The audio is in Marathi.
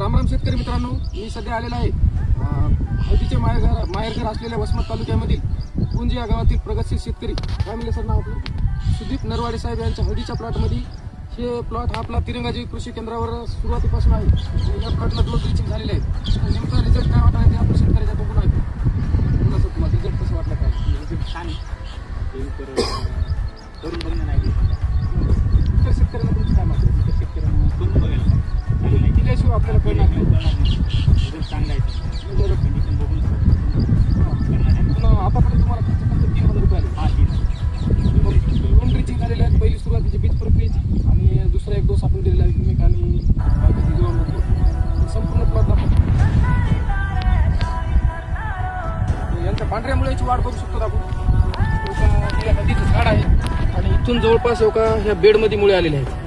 रामराम शेतकरी मित्रांनो, मी सध्या आलेला आहे हळदीचे माहेरघर असलेल्या वसमत तालुक्यामधील पुंज या गावातील प्रगतशील शेतकरी काय म्हणले सर नाव आपलं सुदीप नरवाडे साहेब यांच्या हळदीच्या प्लॉटमध्ये हे प्लॉट हा आपला तिरंगाजी कृषी केंद्रावर सुरुवातीपासून आहे. या प्लॉटला 2 ड्रिचिंग झालेले आहेत. नेमका रिझल्ट काय वाटला ते आपण शेतकऱ्याच्या बघून आहे. बोला सर, तुम्हाला रिझल्ट कसं वाटलं? काय रिझल्ट छान आहे. करून बघणं नाही इतर शेतकऱ्यांना तुमचं काय माहिती? इतर शेतकऱ्यांना करून बघायला दिल्याशिवाय आपल्याला कळणार नाही. रिझल्ट चांगला आहे. कंडिशन बघून आतापर्यंत तुम्हाला खर्च फक्त 3,000 रुपये आले. हा 2 ड्रिचिंग झालेले आहेत. पहिली सुरुवातीची बीज प्रक्रियेची आणि दुसरा एक डोस आपण दिलेला आहे केमिक आणि संपूर्ण प्लॉट दाखवतो. यांच्या पांढऱ्या मुळ्याची वाढ बघू शकतो आपण. हळदीचं झाड आहे आणि इथून जवळपास ह्या बेडमध्ये मुळे आलेले आहेत.